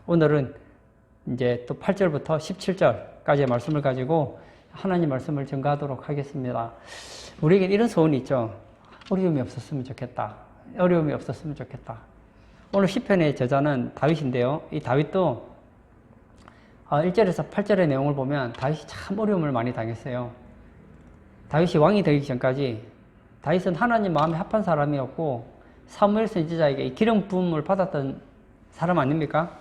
오늘은 이제 또 8절부터 17절까지의 말씀을 가지고 하나님 말씀을 전가하도록 하겠습니다. 우리에게 이런 소원이 있죠. 어려움이 없었으면 좋겠다. 어려움이 없었으면 좋겠다. 오늘 시편의 저자는 다윗인데요. 이 다윗도 1절에서 8절의 내용을 보면 다윗이 참 어려움을 많이 당했어요. 다윗이 왕이 되기 전까지 다윗은 하나님 마음에 합한 사람이었고 사무엘 선지자에게 기름 부음을 받았던 사람 아닙니까?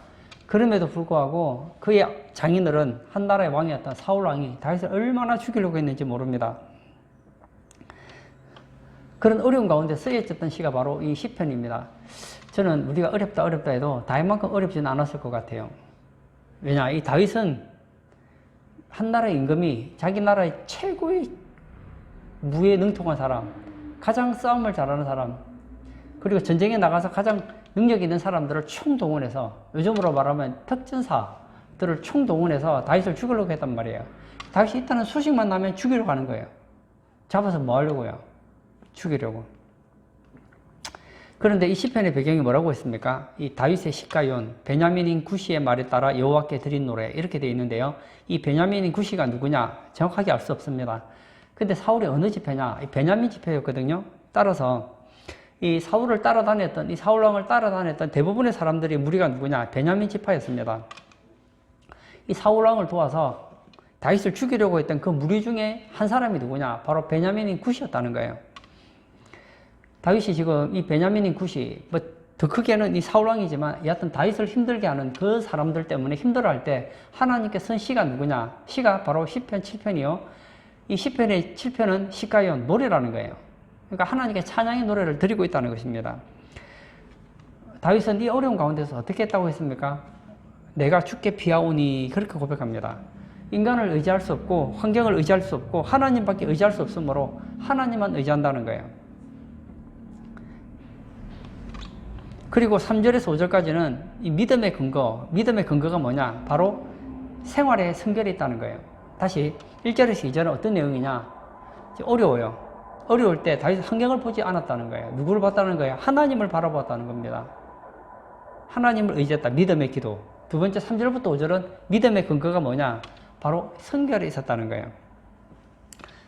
그럼에도 불구하고 그의 장인어른 한 나라의 왕이었던 사울 왕이 다윗을 얼마나 죽이려고 했는지 모릅니다. 그런 어려움 가운데 쓰여졌던 시가 바로 이 시편입니다. 저는 우리가 어렵다 해도 다윗만큼 어렵지는 않았을 것 같아요. 왜냐, 이 다윗은 한 나라의 임금이 자기 나라의 최고의 무에 능통한 사람, 가장 싸움을 잘하는 사람, 그리고 전쟁에 나가서 가장 능력 있는 사람들을 총동원해서, 요즘으로 말하면 특전사들을 총동원해서 다윗을 죽이려고 했단 말이에요. 다윗이 일단은 소식만 나면 죽이러 가는 거예요. 잡아서 뭐 하려고요? 죽이려고. 그런데 이 시편의 배경이 뭐라고 했습니까? 이 다윗의 시가yon, 베냐민인 구시의 말에 따라 여호와께 드린 노래, 이렇게 되어 있는데요. 이 베냐민인 구시가 누구냐? 정확하게 알 수 없습니다. 근데 사울이 어느 지파냐? 이 베냐민 지파였거든요. 따라서 이 사울을 따라다녔던, 이 사울왕을 따라다녔던 대부분의 사람들이 무리가 누구냐? 베냐민 지파였습니다. 이 사울왕을 도와서 다윗을 죽이려고 했던 그 무리 중에 한 사람이 누구냐? 바로 베냐민인 구시였다는 거예요. 다윗이 지금 이 베냐민인 구시, 더 크게는 이 사울왕이지만 여하튼 다윗을 힘들게 하는 그 사람들 때문에 힘들어할 때 하나님께 쓴 시가 누구냐? 시가 바로 시편 7편이요. 이 시편의 7편은 시가yon, 노래라는 거예요. 그러니까 하나님께 찬양의 노래를 드리고 있다는 것입니다. 다윗은 이 어려운 가운데서 어떻게 했다고 했습니까? 내가 주께 피하오니, 그렇게 고백합니다. 인간을 의지할 수 없고 환경을 의지할 수 없고 하나님밖에 의지할 수 없으므로 하나님만 의지한다는 거예요. 그리고 3절에서 5절까지는 이 믿음의 근거가 뭐냐? 바로 생활의 성결이 있다는 거예요. 다시 1절에서 2절은 어떤 내용이냐? 어려워요. 어려울 때 다윗은 환경을 보지 않았다는 거예요. 누구를 봤다는 거예요? 하나님을 바라보았다는 겁니다. 하나님을 의지했다. 믿음의 기도. 두 번째 3절부터 5절은 믿음의 근거가 뭐냐? 바로 성결에 있었다는 거예요.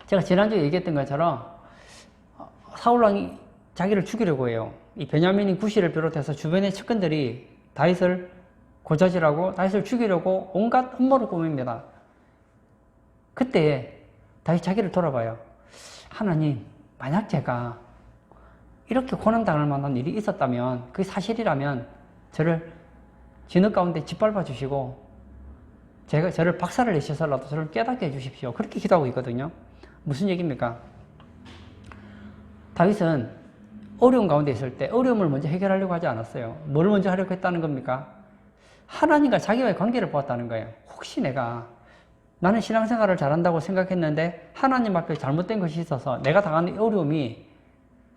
제가 지난주에 얘기했던 것처럼 사울왕이 자기를 죽이려고 해요. 이 베냐민인 구시를 비롯해서 주변의 측근들이 다윗을 고자질하고 다윗을 죽이려고 온갖 음모를 꾸밉니다. 그때 다윗 자기를 돌아봐요. 하나님, 만약 제가 이렇게 고난당할 만한 일이 있었다면, 그게 사실이라면 저를 진흙 가운데 짓밟아 주시고 저를 박살을 내셔서라도 저를 깨닫게 해주십시오. 그렇게 기도하고 있거든요. 무슨 얘기입니까? 다윗은 어려운 가운데 있을 때 어려움을 먼저 해결하려고 하지 않았어요. 뭘 먼저 하려고 했다는 겁니까? 하나님과 자기와의 관계를 보았다는 거예요. 혹시 나는 신앙생활을 잘한다고 생각했는데 하나님 앞에 잘못된 것이 있어서 내가 당하는 어려움이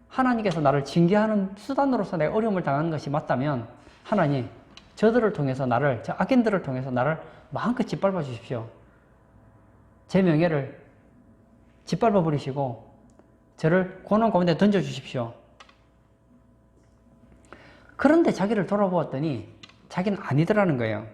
하나님께서 나를 징계하는 수단으로서 내가 어려움을 당하는 것이 맞다면 하나님, 저들을 통해서 저 악인들을 통해서 나를 마음껏 짓밟아 주십시오. 제 명예를 짓밟아 버리시고 저를 고난 가운데 던져 주십시오. 그런데 자기를 돌아보았더니 자기는 아니더라는 거예요.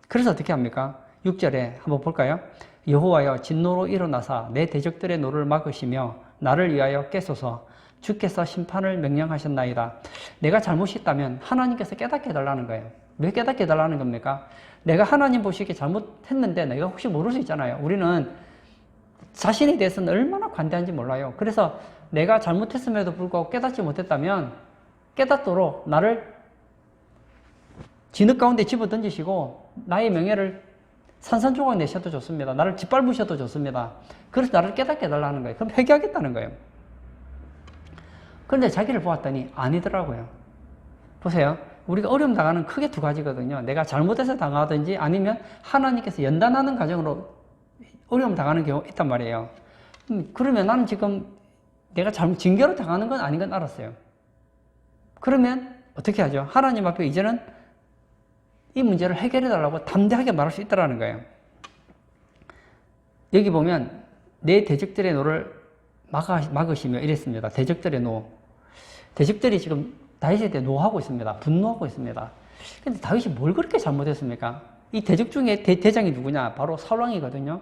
그래서 어떻게 합니까? 6절에 한번 볼까요? 여호와여, 진노로 일어나사 내 대적들의 노를 막으시며 나를 위하여 깨소서. 주께서 심판을 명령하셨나이다. 내가 잘못이 있다면 하나님께서 깨닫게 해달라는 거예요. 왜 깨닫게 해달라는 겁니까? 내가 하나님 보시기에 잘못했는데 내가 혹시 모를 수 있잖아요. 우리는 자신에 대해서는 얼마나 관대한지 몰라요. 그래서 내가 잘못했음에도 불구하고 깨닫지 못했다면 깨닫도록 나를 진흙 가운데 집어던지시고 나의 명예를 산산조각 내셔도 좋습니다. 나를 짓밟으셔도 좋습니다. 그래서 나를 깨닫게 해달라는 거예요. 그럼 회개하겠다는 거예요. 그런데 자기를 보았더니 아니더라고요. 보세요. 우리가 어려움 당하는 크게 두 가지거든요. 내가 잘못해서 당하든지 아니면 하나님께서 연단하는 과정으로 어려움 당하는 경우가 있단 말이에요. 그러면 나는 지금 내가 징계로 당하는 건 아닌 건 알았어요. 그러면 어떻게 하죠? 하나님 앞에 이제는 이 문제를 해결해달라고 담대하게 말할 수 있다는 거예요. 여기 보면 내 대적들의 노를 막으시며 이랬습니다. 대적들의 노. 대적들이 지금 다윗에 대해 노하고 있습니다. 분노하고 있습니다. 근데 다윗이 뭘 그렇게 잘못했습니까? 이 대적 중에 대장이 누구냐? 바로 사울왕이거든요.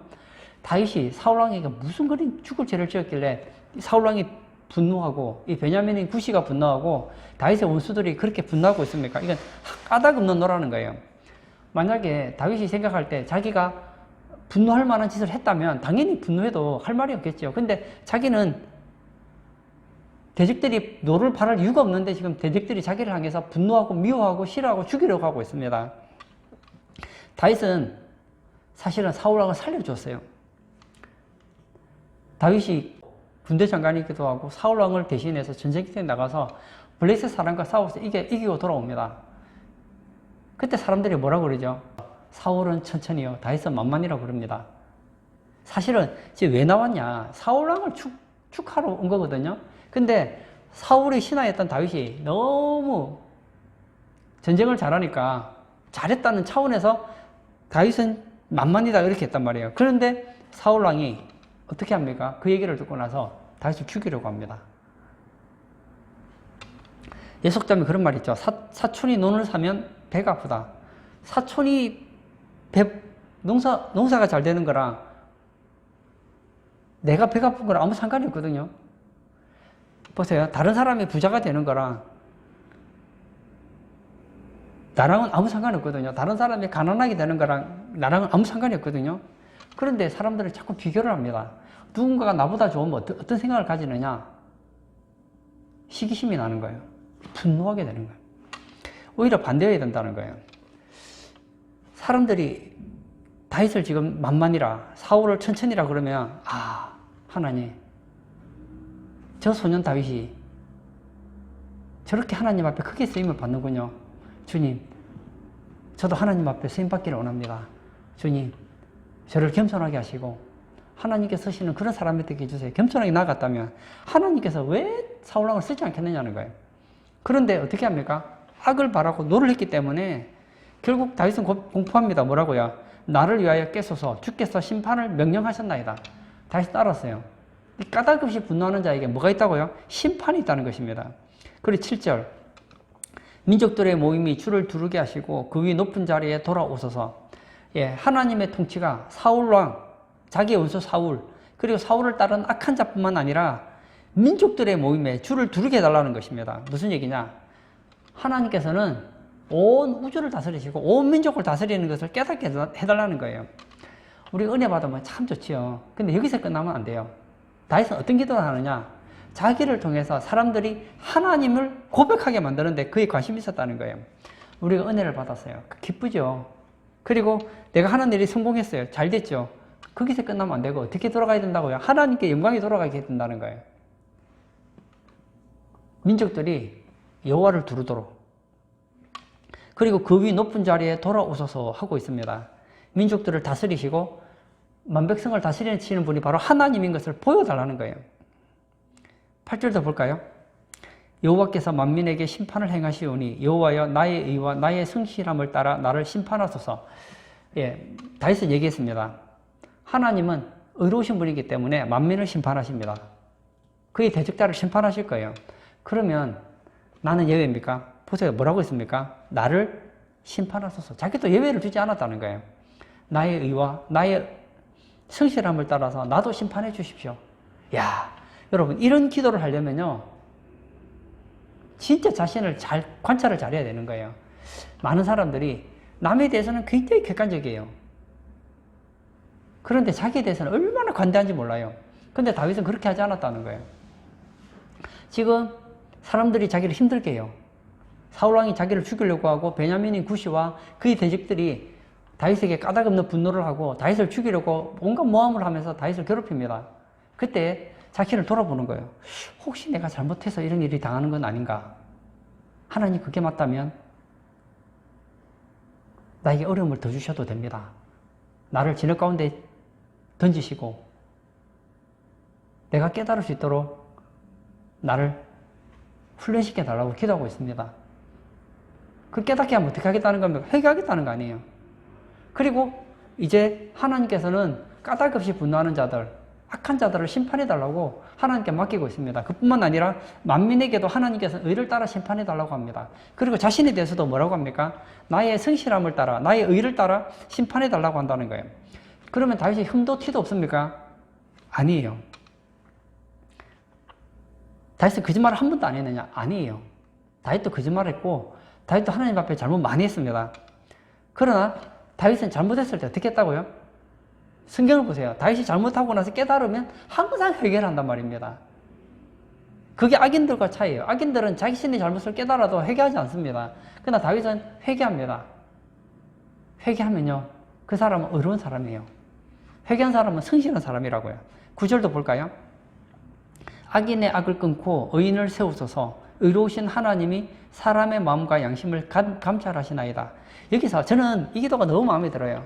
다윗이 사울왕에게 무슨 그리 죽을 죄를 지었길래 사울왕이 분노하고 이 베냐민인 구시가 분노하고 다윗의 원수들이 그렇게 분노하고 있습니까? 이건 까닭없는 노라는 거예요. 만약에 다윗이 생각할 때 자기가 분노할 만한 짓을 했다면 당연히 분노해도 할 말이 없겠죠. 근데 자기는 대적들이 노를 바랄 이유가 없는데 지금 대적들이 자기를 향해서 분노하고 미워하고 싫어하고 죽이려고 하고 있습니다. 다윗은 사실은 사울왕을 살려줬어요. 다윗이 군대 장관이기도 하고 사울왕을 대신해서 전쟁터에 나가서 블레셋 사람과 싸워서 이기고 돌아옵니다. 그때 사람들이 뭐라고 그러죠? 사울은 천천히요, 다윗은 만만이라고 그럽니다. 사실은 지금 왜 나왔냐? 사울왕을 축하러 온 거거든요. 근데 사울의 신하였던 다윗이 너무 전쟁을 잘하니까 잘했다는 차원에서 다윗은 만만이다 이렇게 했단 말이에요. 그런데 사울왕이 어떻게 합니까? 그 얘기를 듣고 나서 다윗을 죽이려고 합니다. 예속자면 그런 말 있죠. 사촌이 논을 사면 배가 아프다. 사촌이 농사가 잘 되는 거랑 내가 배가 아픈 거랑 아무 상관이 없거든요. 보세요. 다른 사람이 부자가 되는 거랑 나랑은 아무 상관이 없거든요. 다른 사람이 가난하게 되는 거랑 나랑은 아무 상관이 없거든요. 그런데 사람들은 자꾸 비교를 합니다. 누군가가 나보다 좋으면 어떤 생각을 가지느냐? 시기심이 나는 거예요. 분노하게 되는 거예요. 오히려 반대해야 된다는 거예요. 사람들이 다윗을 지금 만만이라, 사울을 천천히라 그러면 하나님, 저 소년 다윗이 저렇게 하나님 앞에 크게 쓰임을 받는군요. 주님, 저도 하나님 앞에 쓰임 받기를 원합니다. 주님, 저를 겸손하게 하시고 하나님께서 쓰시는 그런 사람이 되게 해주세요. 겸손하게 나갔다면 하나님께서 왜 사울왕을 쓰지 않겠느냐는 거예요. 그런데 어떻게 합니까? 악을 바라고 노를 했기 때문에 결국 다윗은 공포합니다. 뭐라고요? 나를 위하여 깨소서 주께서 심판을 명령하셨나이다. 다윗이 따랐어요. 까닭없이 분노하는 자에게 뭐가 있다고요? 심판이 있다는 것입니다. 그리고 7절 민족들의 모임이 주를 두르게 하시고 그 위 높은 자리에 돌아오소서. 하나님의 통치가 사울왕, 자기의 원수 사울, 그리고 사울을 따른 악한 자뿐만 아니라 민족들의 모임에 주를 두르게 해달라는 것입니다. 무슨 얘기냐? 하나님께서는 온 우주를 다스리시고 온 민족을 다스리는 것을 깨닫게 해달라는 거예요. 우리 은혜 받으면 참 좋지요. 근데 여기서 끝나면 안 돼요. 다윗은 어떤 기도를 하느냐? 자기를 통해서 사람들이 하나님을 고백하게 만드는데 그에 관심이 있었다는 거예요. 우리가 은혜를 받았어요. 기쁘죠. 그리고 내가 하는 일이 성공했어요. 잘 됐죠. 거기서 끝나면 안 되고 어떻게 돌아가야 된다고요? 하나님께 영광이 돌아가게 된다는 거예요. 민족들이 여호와를 두르도록, 그리고 그 위 높은 자리에 돌아오소서 하고 있습니다. 민족들을 다스리시고 만백성을 다스리시는 분이 바로 하나님인 것을 보여달라는 거예요. 8절도 볼까요? 여호와께서 만민에게 심판을 행하시오니 여호와여 나의 의와 나의 성실함을 따라 나를 심판하소서. 다윗은 얘기했습니다. 하나님은 의로우신 분이기 때문에 만민을 심판하십니다. 그의 대적자를 심판하실 거예요. 그러면 나는 예외입니까? 보세요. 뭐라고 했습니까? 나를 심판하소서. 자기도 예외를 주지 않았다는 거예요. 나의 의와 나의 성실함을 따라서 나도 심판해 주십시오. 야, 여러분 이런 기도를 하려면요 진짜 자신을 잘 관찰을 잘해야 되는 거예요. 많은 사람들이 남에 대해서는 굉장히 객관적이에요. 그런데 자기에 대해서는 얼마나 관대한지 몰라요. 근데 다윗은 그렇게 하지 않았다는 거예요. 지금 사람들이 자기를 힘들게 해요. 사울왕이 자기를 죽이려고 하고 베냐민인 구시와 그의 대적들이 다윗에게 까닭없는 분노를 하고 다윗을 죽이려고 온갖 모함을 하면서 다윗을 괴롭힙니다. 그때 자신을 돌아보는 거예요. 혹시 내가 잘못해서 이런 일이 당하는 건 아닌가? 하나님 그게 맞다면 나에게 어려움을 더 주셔도 됩니다. 나를 진흙 가운데 던지시고 내가 깨달을 수 있도록 나를 훈련시켜 달라고 기도하고 있습니다. 그 깨닫게 하면 어떻게 하겠다는 겁니까? 회개하겠다는 거 아니에요. 그리고 이제 하나님께서는 까닭없이 분노하는 자들, 악한 자들을 심판해달라고 하나님께 맡기고 있습니다. 그뿐만 아니라 만민에게도 하나님께서 의를 따라 심판해달라고 합니다. 그리고 자신에 대해서도 뭐라고 합니까? 나의 성실함을 따라, 나의 의를 따라 심판해달라고 한다는 거예요. 그러면 다윗이 흠도 티도 없습니까? 아니에요. 다윗은 거짓말을 한 번도 안 했느냐? 아니에요. 다윗도 거짓말했고 다윗도 하나님 앞에 잘못 많이 했습니다. 그러나 다윗은 잘못했을 때 어떻게 했다고요? 성경을 보세요. 다윗이 잘못하고 나서 깨달으면 항상 회개한단 말입니다. 그게 악인들과 차이예요. 악인들은 자신의 잘못을 깨달아도 회개하지 않습니다. 그러나 다윗은 회개합니다. 회개하면요, 그 사람은 의로운 사람이에요. 회개한 사람은 성실한 사람이라고요. 9절도 볼까요? 악인의 악을 끊고 의인을 세우소서. 의로우신 하나님이 사람의 마음과 양심을 감찰하시나이다. 여기서 저는 이 기도가 너무 마음에 들어요.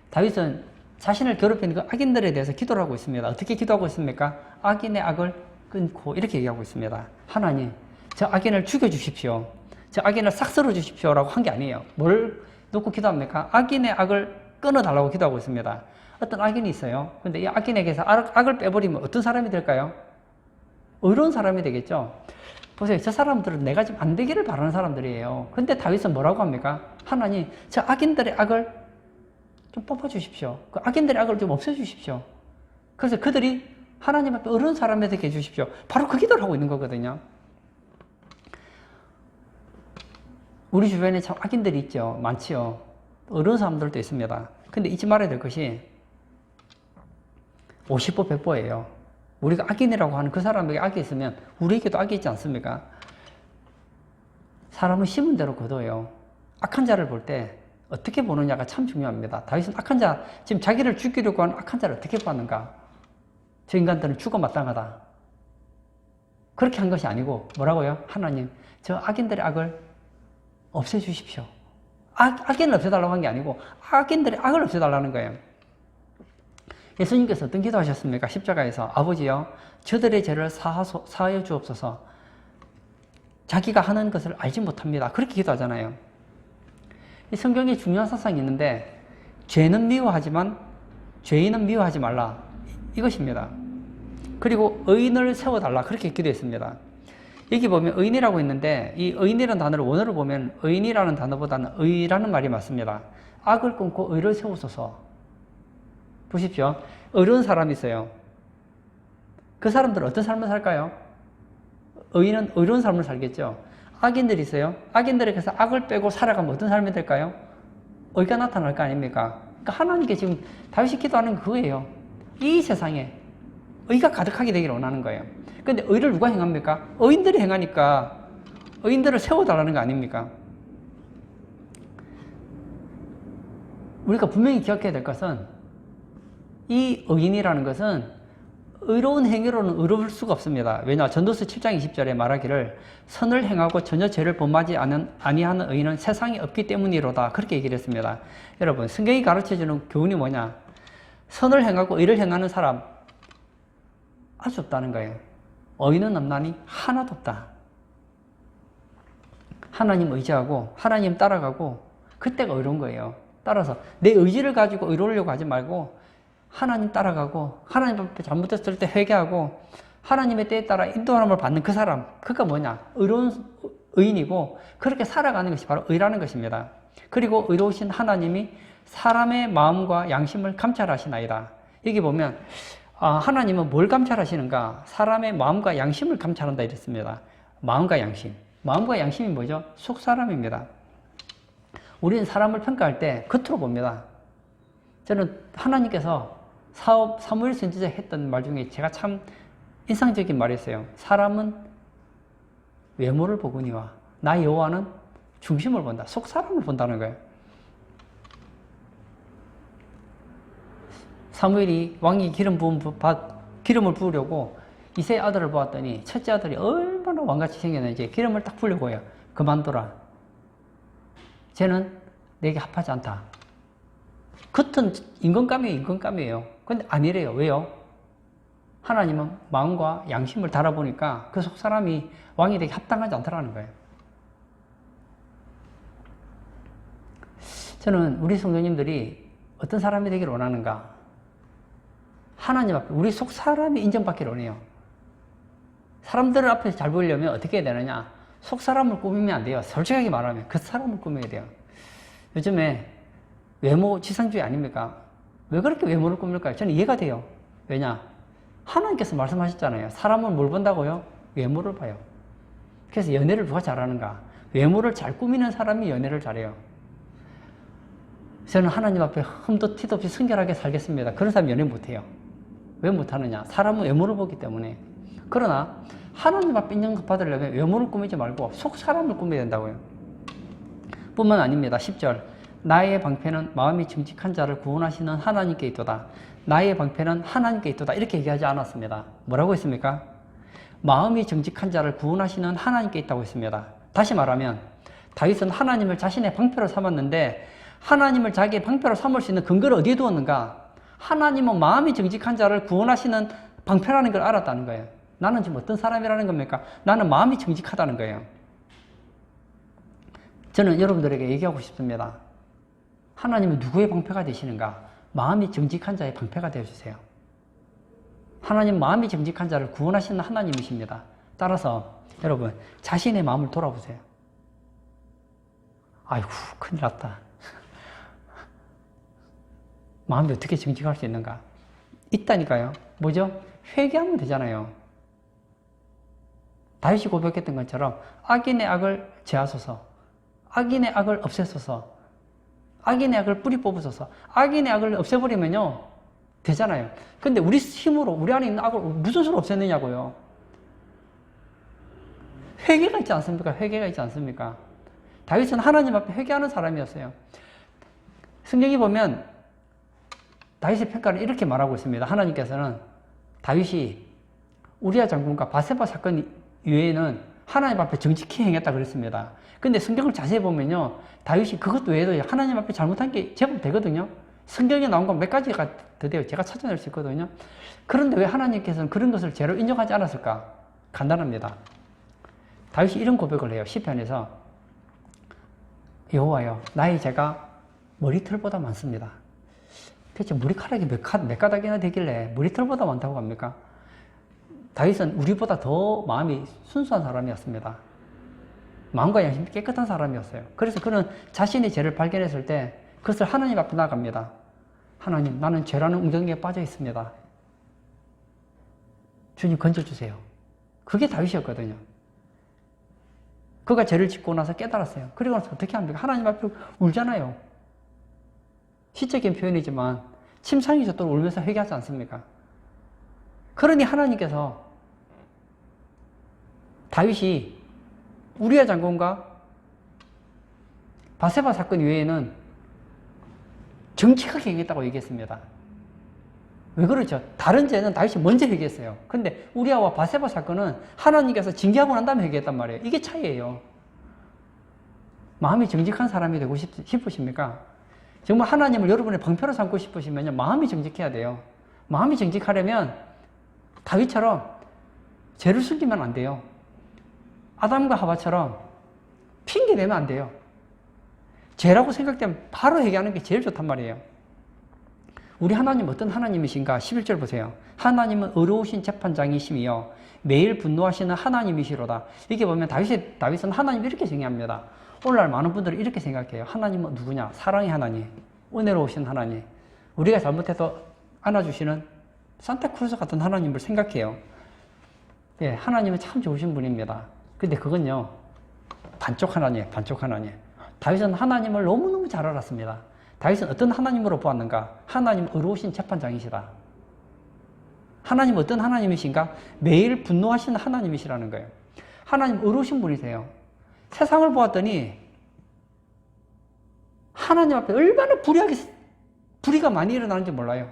다윗은 자신을 괴롭히는 그 악인들에 대해서 기도를 하고 있습니다. 어떻게 기도하고 있습니까? 악인의 악을 끊고 이렇게 얘기하고 있습니다. 하나님, 저 악인을 죽여주십시오. 저 악인을 싹 썰어주십시오 라고 한 게 아니에요. 뭘 놓고 기도합니까? 악인의 악을 끊어달라고 기도하고 있습니다. 어떤 악인이 있어요. 근데 이 악인에게서 악을 빼버리면 어떤 사람이 될까요? 의로운 사람이 되겠죠. 보세요. 저 사람들은 내가 지금 안 되기를 바라는 사람들이에요. 근데 다윗은 뭐라고 합니까? 하나님, 저 악인들의 악을 좀 뽑아주십시오. 그 악인들의 악을 좀 없애주십시오. 그래서 그들이 하나님 앞에 의로운 사람이 되게 해주십시오. 바로 그 기도를 하고 있는 거거든요. 우리 주변에 참 악인들이 있죠. 많지요. 의로운 사람들도 있습니다. 근데 잊지 말아야 될 것이 50보 100보예요. 우리가 악인이라고 하는 그 사람에게 악이 있으면 우리에게도 악이 있지 않습니까? 사람은 심은 대로 거둬요. 악한 자를 볼 때 어떻게 보느냐가 참 중요합니다. 다윗은 악한 자, 지금 자기를 죽이려고 하는 악한 자를 어떻게 봤는가? 저 인간들은 죽어 마땅하다. 그렇게 한 것이 아니고 뭐라고요? 하나님, 저 악인들의 악을 없애주십시오. 악인을 없애달라고 한 게 아니고 악인들의 악을 없애달라는 거예요. 예수님께서 어떤 기도하셨습니까? 십자가에서 아버지여 저들의 죄를 사하여 주옵소서. 자기가 하는 것을 알지 못합니다. 그렇게 기도하잖아요. 이 성경에 중요한 사상이 있는데 죄는 미워하지만 죄인은 미워하지 말라. 이것입니다. 그리고 의인을 세워달라. 그렇게 기도했습니다. 여기 보면 의인이라고 있는데 이 의인이라는 단어를 원어로 보면 의인이라는 단어보다는 의라는 말이 맞습니다. 악을 끊고 의를 세우소서. 보십시오. 의로운 사람이 있어요. 그 사람들은 어떤 삶을 살까요? 의인은 의로운 삶을 살겠죠. 악인들이 있어요. 악인들에게서 악을 빼고 살아가면 어떤 삶이 될까요? 의가 나타날 거 아닙니까? 그러니까 하나님께 지금 다윗이 기도하는 그거예요. 이 세상에 의가 가득하게 되기를 원하는 거예요. 그런데 의를 누가 행합니까? 의인들이 행하니까 의인들을 세워달라는 거 아닙니까? 우리가 분명히 기억해야 될 것은 이 의인이라는 것은 의로운 행위로는 의로울 수가 없습니다. 왜냐? 전도서 7장 20절에 말하기를 선을 행하고 전혀 죄를 범하지 아니하는 의인은 세상에 없기 때문이로다. 그렇게 얘기를 했습니다. 여러분, 성경이 가르쳐주는 교훈이 뭐냐? 선을 행하고 의를 행하는 사람 알 수 없다는 거예요. 의인은 없나니 하나도 없다. 하나님 의지하고 하나님 따라가고 그때가 의로운 거예요. 따라서 내 의지를 가지고 의로우려고 하지 말고 하나님 따라가고 하나님 앞에 잘못했을 때 회개하고 하나님의 때에 따라 인도함을 받는 그 사람, 그가 뭐냐? 의로운 의인이고 그렇게 살아가는 것이 바로 의라는 것입니다. 그리고 의로우신 하나님이 사람의 마음과 양심을 감찰하시나이다. 여기 보면 하나님은 뭘 감찰하시는가? 사람의 마음과 양심을 감찰한다 이랬습니다. 마음과 양심. 마음과 양심이 뭐죠? 속사람입니다. 우리는 사람을 평가할 때 겉으로 봅니다. 저는 하나님께서 사무엘 선지자 했던 말 중에 제가 참 인상적인 말이 있어요. 사람은 외모를 보거니와 나 여호와는 중심을 본다. 속 사람을 본다는 거예요. 사무엘이 왕이 기름을 부으려고 이새의 아들을 보았더니 첫째 아들이 얼마나 왕같이 생겼는지 기름을 딱 부으려고 해요. 그만둬라. 쟤는 내게 합하지 않다. 겉은 인건감이에요. 근데 아니래요. 왜요? 하나님은 마음과 양심을 달아보니까 그 속 사람이 왕이 되게 합당하지 않다라는 거예요. 저는 우리 성도님들이 어떤 사람이 되기를 원하는가? 하나님 앞에 우리 속 사람이 인정받기를 원해요. 사람들 앞에서 잘 보이려면 어떻게 해야 되느냐? 속 사람을 꾸미면 안 돼요. 솔직하게 말하면 그 사람을 꾸며야 돼요. 요즘에 외모 지상주의 아닙니까? 왜 그렇게 외모를 꾸밀까요? 저는 이해가 돼요. 왜냐? 하나님께서 말씀하셨잖아요. 사람은 뭘 본다고요? 외모를 봐요. 그래서 연애를 누가 잘하는가? 외모를 잘 꾸미는 사람이 연애를 잘해요. 저는 하나님 앞에 흠도 티도 없이 순결하게 살겠습니다. 그런 사람 연애 못해요. 왜 못하느냐? 사람은 외모를 보기 때문에. 그러나 하나님 앞에 인정받으려면 외모를 꾸미지 말고 속 사람을 꾸며야 된다고요. 뿐만 아닙니다. 10절 나의 방패는 마음이 정직한 자를 구원하시는 하나님께 있도다. 나의 방패는 하나님께 있도다. 이렇게 얘기하지 않았습니다. 뭐라고 했습니까? 마음이 정직한 자를 구원하시는 하나님께 있다고 했습니다. 다시 말하면 다윗은 하나님을 자신의 방패로 삼았는데 하나님을 자기의 방패로 삼을 수 있는 근거를 어디에 두었는가? 하나님은 마음이 정직한 자를 구원하시는 방패라는 걸 알았다는 거예요. 나는 지금 어떤 사람이라는 겁니까? 나는 마음이 정직하다는 거예요. 저는 여러분들에게 얘기하고 싶습니다. 하나님은 누구의 방패가 되시는가? 마음이 정직한 자의 방패가 되어주세요. 하나님 마음이 정직한 자를 구원하시는 하나님이십니다. 따라서 여러분 자신의 마음을 돌아보세요. 아이고 큰일 났다. 마음이 어떻게 정직할 수 있는가? 있다니까요. 뭐죠? 회개하면 되잖아요. 다윗이 고백했던 것처럼 악인의 악을 제하소서, 악인의 악을 없애소서, 악인의 악을 뿌리 뽑으소서. 악인의 악을 없애버리면요 되잖아요. 근데 우리 힘으로 우리 안에 있는 악을 무슨 수로 없애느냐고요. 회개가 있지 않습니까? 회개가 있지 않습니까? 다윗은 하나님 앞에 회개하는 사람이었어요. 성경에 보면 다윗의 평가를 이렇게 말하고 있습니다. 하나님께서는 다윗이 우리아 장군과 바세바 사건 이외에는 하나님 앞에 정직히 행했다 그랬습니다. 근데 성경을 자세히 보면요 다윗이 그것 외에도 하나님 앞에 잘못한 게 제법 되거든요. 성경에 나온 건 몇 가지가 더 돼요. 제가 찾아낼 수 있거든요. 그런데 왜 하나님께서는 그런 것을 죄로 인정하지 않았을까? 간단합니다. 다윗이 이런 고백을 해요. 시편에서 여호와여 나의 죄가 머리털보다 많습니다. 대체 머리카락이 몇 가닥이나 되길래 머리털보다 많다고 합니까? 다윗은 우리보다 더 마음이 순수한 사람이었습니다. 마음과 양심이 깨끗한 사람이었어요. 그래서 그는 자신의 죄를 발견했을 때 그것을 하나님 앞에 나갑니다. 하나님, 나는 죄라는 웅덩이에 빠져 있습니다. 주님 건져주세요. 그게 다윗이었거든요. 그가 죄를 짓고 나서 깨달았어요. 그리고 나서 어떻게 합니까? 하나님 앞에 울잖아요. 시적인 표현이지만 침상이 젖도록 울면서 회개하지 않습니까? 그러니 하나님께서 다윗이 우리아 장군과 바세바 사건 이외에는 정직하게 행했다고 얘기했습니다. 왜 그렇죠? 다른 죄는 다윗이 먼저 회개했어요. 근데 우리아와 바세바 사건은 하나님께서 징계하고 난 다음에 회개했단 말이에요. 이게 차이예요. 마음이 정직한 사람이 되고 싶으십니까? 정말 하나님을 여러분의 방패로 삼고 싶으시면 마음이 정직해야 돼요. 마음이 정직하려면 다윗처럼 죄를 숨기면 안 돼요. 아담과 하와처럼 핑계 대면 안 돼요. 죄라고 생각되면 바로 회개하는 게 제일 좋단 말이에요. 우리 하나님 어떤 하나님이신가? 11절 보세요. 하나님은 의로우신 재판장이시며 매일 분노하시는 하나님이시로다. 이렇게 보면 다윗은 하나님 이렇게 정의합니다. 오늘날 많은 분들은 이렇게 생각해요. 하나님은 누구냐? 사랑의 하나님, 은혜로우신 하나님, 우리가 잘못해도 안아주시는 산타크루스 같은 하나님을 생각해요. 예, 하나님은 참 좋으신 분입니다. 근데 그건요 반쪽 하나님, 반쪽 하나님. 다윗은 하나님을 너무너무 잘 알았습니다. 다윗은 어떤 하나님으로 보았는가? 하나님 의로우신 재판장이시다. 하나님 어떤 하나님이신가? 매일 분노하시는 하나님이시라는 거예요. 하나님 의로우신 분이세요. 세상을 보았더니 하나님 앞에 얼마나 불의가 많이 일어나는지 몰라요.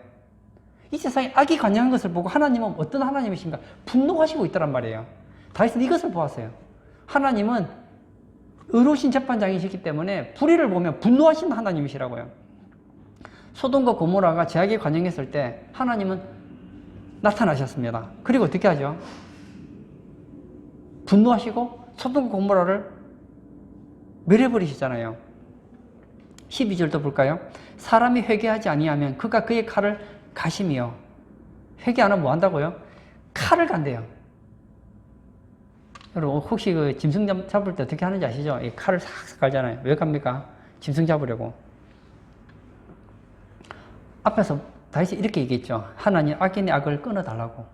이 세상에 악이 관영한 것을 보고 하나님은 어떤 하나님이신가? 분노하시고 있더란 말이에요. 다윗은 이것을 보았어요. 하나님은 의로우신 재판장이시기 때문에 불의를 보면 분노하시는 하나님이시라고요. 소돔과 고모라가 죄악에 관영했을 때 하나님은 나타나셨습니다. 그리고 어떻게 하죠? 분노하시고 소돔과 고모라를 멸해버리시잖아요. 12절도 볼까요? 사람이 회개하지 아니하면 그가 그의 칼을 가시며 회개 안 하면 뭐 한다고요? 칼을 간대요. 여러분 혹시 그 짐승 잡을 때 어떻게 하는지 아시죠? 이 칼을 싹싹 갈잖아요. 왜 갑니까? 짐승 잡으려고. 앞에서 다윗이 이렇게 얘기했죠. 하나님 악인의 악을 끊어달라고.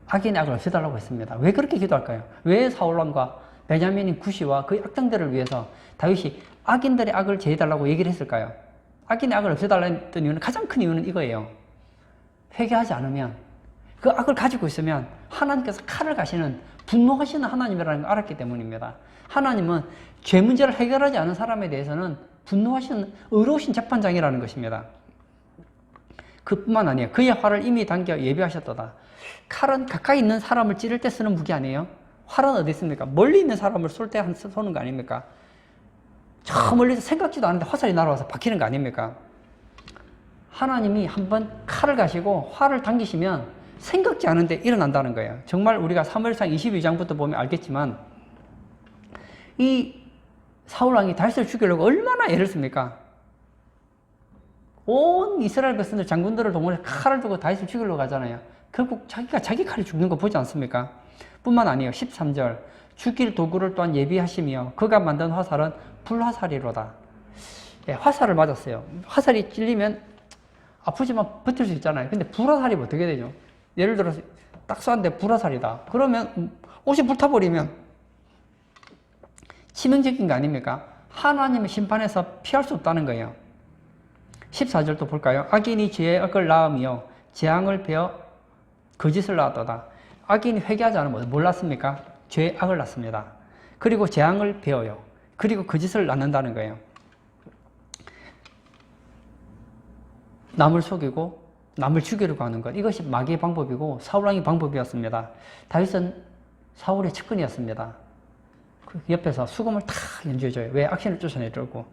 악인의 악을 없애달라고 했습니다. 왜 그렇게 기도할까요? 왜 사울왕과 베냐민인 구시와 그 악당들을 위해서 다윗이 악인들의 악을 제해달라고 얘기를 했을까요? 악인의 악을 없애달라는 이유는, 가장 큰 이유는 이거예요. 회개하지 않으면, 그 악을 가지고 있으면 하나님께서 칼을 가시는, 분노하시는 하나님이라는 걸 알았기 때문입니다. 하나님은 죄 문제를 해결하지 않은 사람에 대해서는 분노하시는 의로우신 재판장이라는 것입니다. 그뿐만 아니에요. 그의 활을 이미 당겨 예비하셨도다. 칼은 가까이 있는 사람을 찌를 때 쓰는 무기 아니에요? 활은 어디 있습니까? 멀리 있는 사람을 쏠 때 쏘는 거 아닙니까? 저 멀리서 생각지도 않은데 화살이 날아와서 박히는 거 아닙니까? 하나님이 한번 칼을 가시고 활을 당기시면 생각지 않은데 일어난다는 거예요. 정말 우리가 사무엘상 22장부터 보면 알겠지만 이 사울왕이 다윗을 죽이려고 얼마나 애를 씁니까? 온 이스라엘 백성들 장군들을 동원해서 칼을 두고 다윗을 죽이려고 하잖아요. 결국 자기가 자기 칼이 죽는 거 보지 않습니까? 뿐만 아니에요. 13절 죽일 도구를 또한 예비하시며 그가 만든 화살은 불화살이로다. 예, 화살을 맞았어요. 화살이 찔리면 아프지만 버틸 수 있잖아요. 근데 불화살이 어떻게 되죠? 예를 들어서 딱 쏘는데 불화살이다. 그러면 옷이 불타버리면 치명적인 거 아닙니까? 하나님의 심판에서 피할 수 없다는 거예요. 14절도 볼까요? 악인이 죄의 악을 낳으며 재앙을 베어 거짓을 낳았도다. 악인이 회개하지 않으면 몰랐습니까? 죄의 악을 낳습니다. 그리고 재앙을 베어요. 그리고 거짓을 낳는다는 거예요. 남을 속이고 남을 죽이려고 하는 것, 이것이 마귀의 방법이고 사울왕의 방법이었습니다. 다윗은 사울의 측근이었습니다. 그 옆에서 수금을 탁 연주해줘요. 왜? 악신을 쫓아내려고.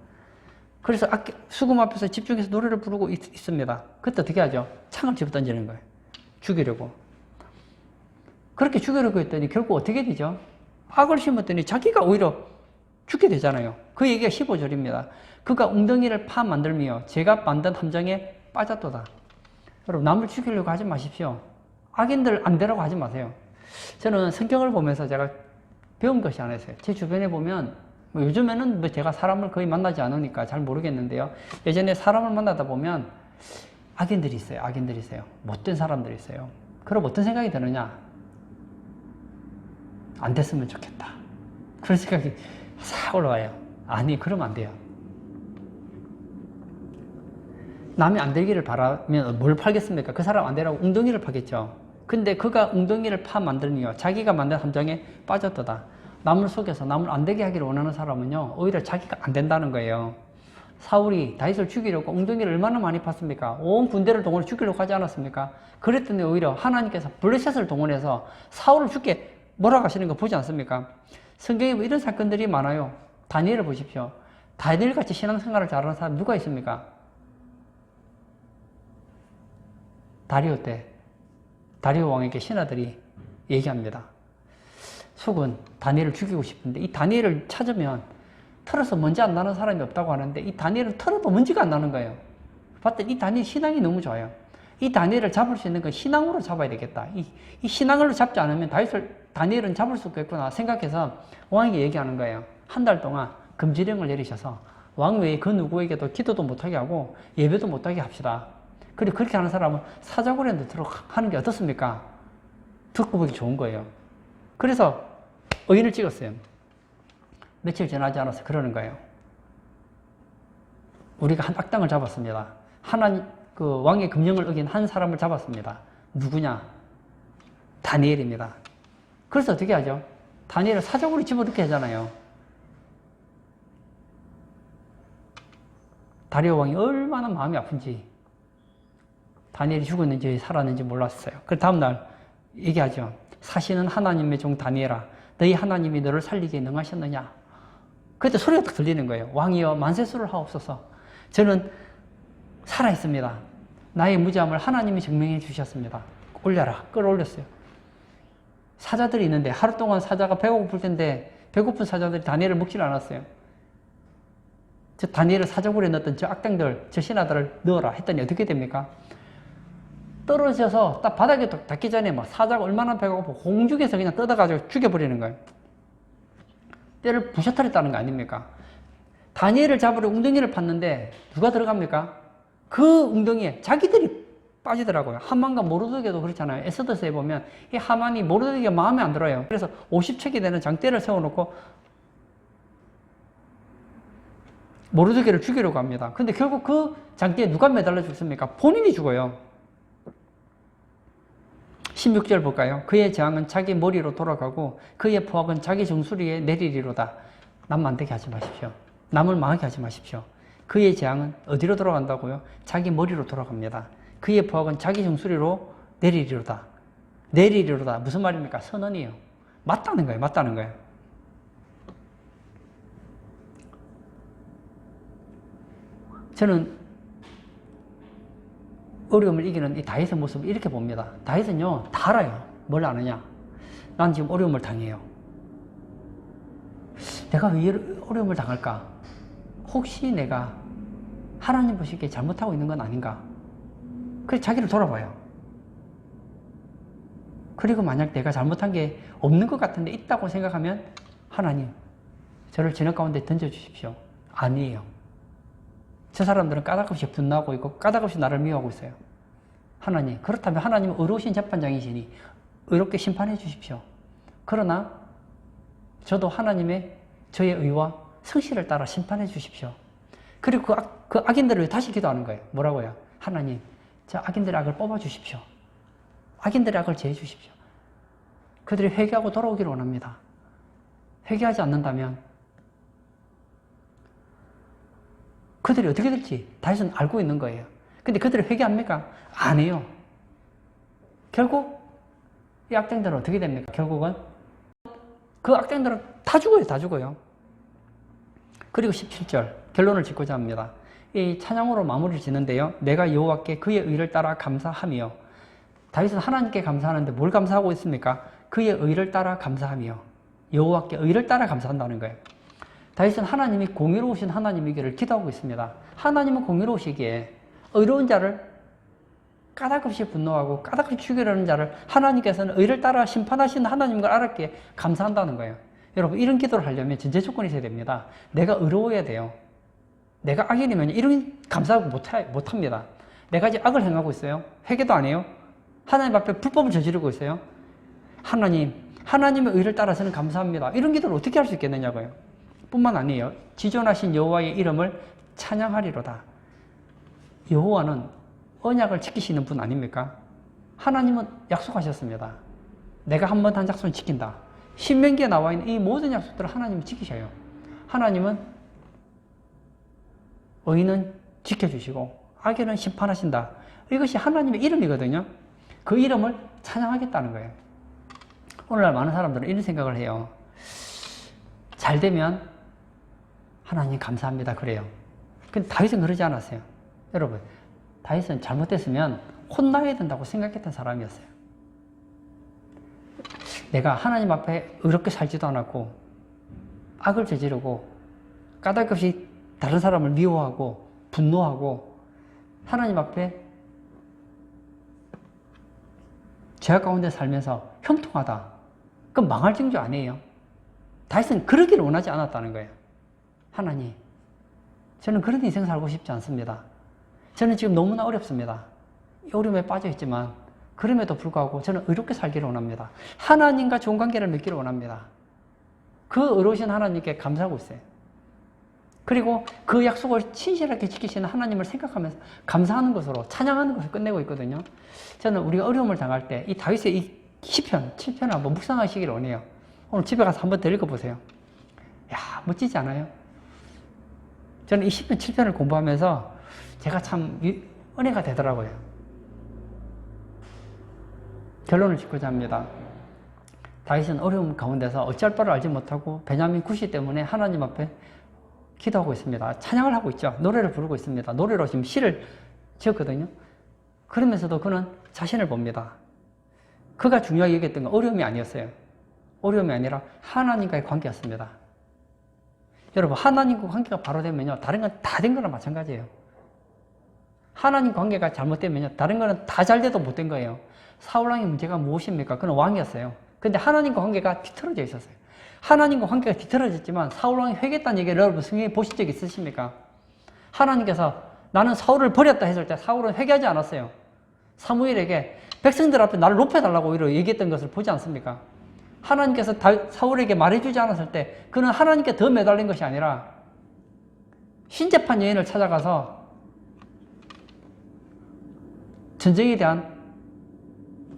그래서 수금 앞에서 집중해서 노래를 부르고 있습니다. 그때 어떻게 하죠? 창을 집어 던지는 거예요. 죽이려고. 그렇게 죽이려고 했더니 결국 어떻게 되죠? 악을 심었더니 자기가 오히려 죽게 되잖아요. 그 얘기가 15절입니다. 그가 웅덩이를 파 만들며 제가 만든 함정에 빠졌도다. 여러분, 남을 죽이려고 하지 마십시오. 악인들 안 되라고 하지 마세요. 저는 성경을 보면서 제가 배운 것이 하나 있어요. 제 주변에 보면 요즘에는 제가 사람을 거의 만나지 않으니까 잘 모르겠는데요. 예전에 사람을 만나다 보면 악인들이 있어요. 악인들이 있어요. 못된 사람들이 있어요. 그럼 어떤 생각이 드느냐? 안 됐으면 좋겠다. 그런 생각이 싹 올라와요. 아니, 그러면 안 돼요. 남이 안 되기를 바라면 뭘 팔겠습니까? 그 사람 안 되라고 웅덩이를 파겠죠. 근데 그가 웅덩이를 파 만들며 자기가 만든 함정에 빠졌도다. 남을 속여서 남을 안 되게 하기를 원하는 사람은요, 오히려 자기가 안 된다는 거예요. 사울이 다윗을 죽이려고 웅덩이를 얼마나 많이 팠습니까? 온 군대를 동원해 죽이려고 하지 않았습니까? 그랬더니 오히려 하나님께서 블레셋을 동원해서 사울을 죽게 몰아가시는 거 보지 않습니까? 성경에 뭐 이런 사건들이 많아요. 다니엘을 보십시오. 다니엘같이 신앙생활을 잘하는 사람 누가 있습니까? 다리오 때 다리오 왕에게 신하들이 얘기합니다. 속은 다니엘을 죽이고 싶은데 이 다니엘을 찾으면 털어서 먼지 안 나는 사람이 없다고 하는데 이 다니엘을 털어도 먼지가 안 나는 거예요. 봤더니 이 다니엘 신앙이 너무 좋아요. 이 다니엘을 잡을 수 있는 건 신앙으로 잡아야 되겠다. 이 신앙으로 잡지 않으면 다니엘은 잡을 수 없겠구나 생각해서 왕에게 얘기하는 거예요. 한 달 동안 금지령을 내리셔서 왕 외에 그 누구에게도 기도도 못하게 하고 예배도 못하게 합시다. 그리고 그렇게 하는 사람은 사자굴에 넣도록 하는 게 어떻습니까? 듣고 보기 좋은 거예요. 그래서 의인을 찍었어요. 며칠 지나지 않아서 그러는 거예요. 우리가 한 악당을 잡았습니다. 그 왕의 금령을 어긴 한 사람을 잡았습니다. 누구냐? 다니엘입니다. 그래서 어떻게 하죠? 다니엘을 사자굴에 집어넣게 하잖아요. 다리오 왕이 얼마나 마음이 아픈지, 다니엘이 죽었는지 살았는지 몰랐어요. 그 다음날 얘기하죠. 사시는 하나님의 종 다니엘아, 너희 하나님이 너를 살리기에 능하셨느냐? 그때 소리가 딱 들리는 거예요. 왕이여 만세수를 하옵소서. 저는 살아있습니다. 나의 무죄함을 하나님이 증명해 주셨습니다. 올려라. 끌어올렸어요. 사자들이 있는데 하루 동안 사자가 배고플 텐데 배고픈 사자들이 다니엘을 먹질 않았어요. 저 다니엘을 사자굴에 넣었던 저 악당들, 저 신하들을 넣어라 했더니 어떻게 됩니까? 떨어져서 딱 바닥에 닿기 전에 막 사자가 얼마나 배가 고파 공중에서 그냥 뜯어가지고 죽여버리는 거예요. 뼈를 부셔뜨렸다는 거 아닙니까? 다니엘을 잡으려 웅덩이를 팠는데 누가 들어갑니까? 그 웅덩이에 자기들이 빠지더라고요. 하만과 모르드게도 그렇잖아요. 에스더서에 보면 이 하만이 모르드게가 마음에 안 들어요. 그래서 50척이 되는 장대를 세워놓고 모르드게를 죽이려고 합니다. 근데 결국 그 장대에 누가 매달려 죽습니까? 본인이 죽어요. 16절 볼까요? 그의 재앙은 자기 머리로 돌아가고 그의 포악은 자기 정수리에 내리리로다. 남 만들게 하지 마십시오. 남을 망하게 하지 마십시오. 그의 재앙은 어디로 돌아간다고요? 자기 머리로 돌아갑니다. 그의 포악은 자기 정수리로 내리리로다. 내리리로다. 무슨 말입니까? 선언이에요. 맞다는 거예요. 맞다는 거예요. 저는 어려움을 이기는 이 다윗의 모습을 이렇게 봅니다. 다윗은요, 다 알아요. 뭘 아느냐? 난 지금 어려움을 당해요. 내가 왜 어려움을 당할까? 혹시 내가 하나님 보시기에 잘못하고 있는 건 아닌가? 그래서 자기를 돌아봐요. 그리고 만약 내가 잘못한 게 없는 것 같은데 있다고 생각하면 하나님, 저를 진흙 가운데 던져주십시오. 아니에요. 저 사람들은 까닭없이 분노하고 있고 까닭없이 나를 미워하고 있어요. 하나님, 그렇다면 하나님은 의로우신 재판장이시니 의롭게 심판해 주십시오. 그러나 저도 하나님의 저의 의와 성실을 따라 심판해 주십시오. 그리고 그 악인들을 왜 다시 기도하는 거예요? 뭐라고요? 하나님, 저 악인들의 악을 뽑아 주십시오. 악인들의 악을 제해 주십시오. 그들이 회개하고 돌아오기를 원합니다. 회개하지 않는다면 그들이 어떻게 될지 다윗은 알고 있는 거예요. 근데 그들이 회개합니까? 안 해요. 결국 이 악당들은 어떻게 됩니까? 결국은 그 악당들은 다 죽어요. 다 죽어요. 그리고 17절 결론을 짓고자 합니다. 이 찬양으로 마무리를 짓는데요. 내가 여호와께 그의 의를 따라 감사하며. 다윗은 하나님께 감사하는데 뭘 감사하고 있습니까? 그의 의를 따라 감사하며. 여호와께 의를 따라 감사한다는 거예요. 다윗은 하나님이 공의로우신 하나님이기를 기도하고 있습니다. 하나님은 공의로우시기에 의로운 자를 까닭없이 분노하고 까닭없이 죽이려는 자를 하나님께서는 의를 따라 심판하시는 하나님인 걸 알았기에 감사한다는 거예요. 여러분, 이런 기도를 하려면 전제 조건이 있어야 됩니다. 내가 의로워야 돼요. 내가 악인이면 이런 감사하고 못합니다. 내가 이제 악을 행하고 있어요. 회개도 안 해요. 하나님 앞에 불법을 저지르고 있어요. 하나님, 하나님의 의를 따라서는 감사합니다. 이런 기도를 어떻게 할 수 있겠느냐고요. 뿐만 아니에요. 지존하신 여호와의 이름을 찬양하리로다. 여호와는 언약을 지키시는 분 아닙니까? 하나님은 약속하셨습니다. 내가 한 번 한 약속은 지킨다. 신명기에 나와 있는 이 모든 약속들을 하나님은 지키셔요. 하나님은 의는 지켜주시고 악인은 심판하신다. 이것이 하나님의 이름이거든요. 그 이름을 찬양하겠다는 거예요. 오늘날 많은 사람들은 이런 생각을 해요. 잘 되면 하나님 감사합니다 그래요. 근데 다윗은 그러지 않았어요. 여러분, 다윗은 잘못됐으면 혼나야 된다고 생각했던 사람이었어요. 내가 하나님 앞에 의롭게 살지도 않았고 악을 저지르고 까닭없이 다른 사람을 미워하고 분노하고 하나님 앞에 죄악 가운데 살면서 형통하다. 그건 망할 징조 아니에요. 다윗은 그러기를 원하지 않았다는 거예요. 하나님, 저는 그런 인생 살고 싶지 않습니다. 저는 지금 너무나 어렵습니다. 어려움에 빠져 있지만 그럼에도 불구하고 저는 의롭게 살기를 원합니다. 하나님과 좋은 관계를 맺기를 원합니다. 그 의로우신 하나님께 감사하고 있어요. 그리고 그 약속을 신실하게 지키시는 하나님을 생각하면서 감사하는 것으로 찬양하는 것을 끝내고 있거든요. 저는 우리가 어려움을 당할 때 이 다윗의 이 시편, 7편을 한번 묵상하시기를 원해요. 오늘 집에 가서 한번 더 읽어보세요. 야, 멋지지 않아요? 저는 이 시편 7편을 공부하면서 제가 참 은혜가 되더라고요. 결론을 짓고자 합니다. 다윗은 어려움 가운데서 어찌할 바를 알지 못하고 베냐민 굿시 때문에 하나님 앞에 기도하고 있습니다. 찬양을 하고 있죠. 노래를 부르고 있습니다. 노래로 지금 시를 지었거든요. 그러면서도 그는 자신을 봅니다. 그가 중요하게 얘기했던 건 어려움이 아니었어요. 어려움이 아니라 하나님과의 관계였습니다. 여러분, 하나님과 관계가 바로 되면요, 다른 건 다 된 거랑 마찬가지예요. 하나님 관계가 잘못되면요. 다른 거는 다 잘 돼도 못된 거예요. 사울왕의 문제가 무엇입니까? 그는 왕이었어요. 근데 하나님과 관계가 뒤틀어져 있었어요. 하나님과 관계가 뒤틀어졌지만 사울왕이 회개했다는 얘기를 여러분 성경에 보신 적 있으십니까? 하나님께서 나는 사울을 버렸다 했을 때 사울은 회개하지 않았어요. 사무엘에게 백성들 앞에 나를 높여달라고 오히려 얘기했던 것을 보지 않습니까? 하나님께서 사울에게 말해주지 않았을 때 그는 하나님께 더 매달린 것이 아니라 신재판 여인을 찾아가서 전쟁에 대한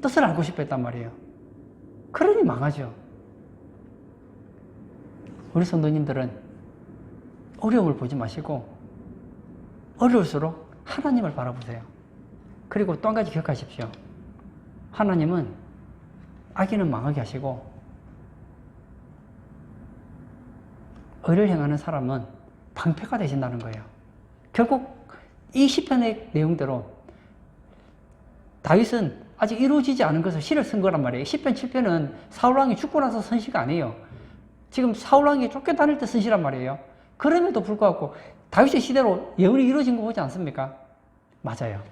뜻을 알고 싶어 했단 말이에요. 그러니 망하죠. 우리 성도님들은 어려움을 보지 마시고 어려울수록 하나님을 바라보세요. 그리고 또 한 가지 기억하십시오. 하나님은 악인은 망하게 하시고 의를 행하는 사람은 방패가 되신다는 거예요. 결국 이 시편의 내용대로 다윗은 아직 이루어지지 않은 것을 시를 쓴 거란 말이에요. 시편 7편은 사울왕이 죽고 나서 쓴 시가 아니에요. 지금 사울왕이 쫓겨다닐 때 쓴 시란 말이에요. 그럼에도 불구하고 다윗의 시대로 예언이 이루어진 거 보지 않습니까? 맞아요.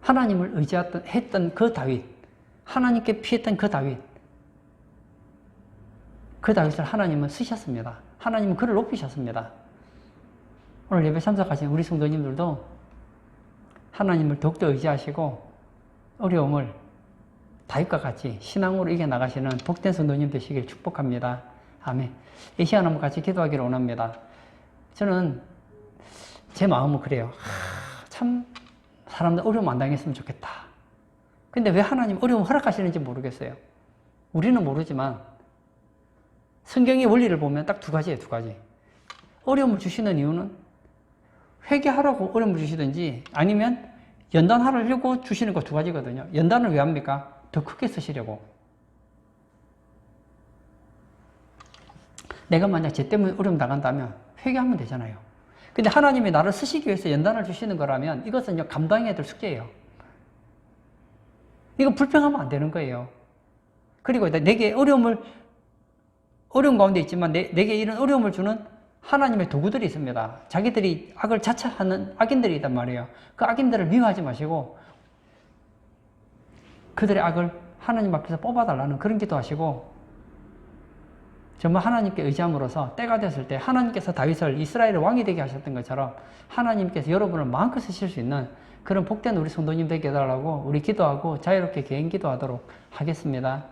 하나님을 의지했던 그 다윗, 하나님께 피했던 그 다윗을 하나님은 쓰셨습니다. 하나님은 그를 높이셨습니다. 오늘 예배 참석하신 우리 성도님들도 하나님을 더욱더 의지하시고 어려움을 다윗과 같이 신앙으로 이겨나가시는 복된 성도님 되시길 축복합니다. 아멘. 이 시간 한번 같이 기도하기를 원합니다. 저는 제 마음은 그래요. 참 사람들 어려움 안 당했으면 좋겠다. 근데 왜 하나님 어려움 허락하시는지 모르겠어요. 우리는 모르지만 성경의 원리를 보면 딱 두 가지예요. 두 가지. 어려움을 주시는 이유는 회개하라고 어려움을 주시든지 아니면 연단하려고 주시는 거 두 가지거든요. 연단을 왜 합니까? 더 크게 쓰시려고. 내가 만약 쟤 때문에 어려움 당한다면 회개하면 되잖아요. 근데 하나님이 나를 쓰시기 위해서 연단을 주시는 거라면 이것은 감당해야 될 숙제예요. 이거 불평하면 안 되는 거예요. 그리고 내게 어려움 가운데 있지만 내게 이런 어려움을 주는 하나님의 도구들이 있습니다. 자기들이 악을 자처하는 악인들이 있단 말이에요. 그 악인들을 미워하지 마시고 그들의 악을 하나님 앞에서 뽑아달라는 그런 기도하시고 정말 하나님께 의지함으로써 때가 됐을 때 하나님께서 다윗을 이스라엘의 왕이 되게 하셨던 것처럼 하나님께서 여러분을 마음껏 쓰실 수 있는 그런 복된 우리 성도님 되게 해달라고 우리 기도하고 자유롭게 개인 기도하도록 하겠습니다.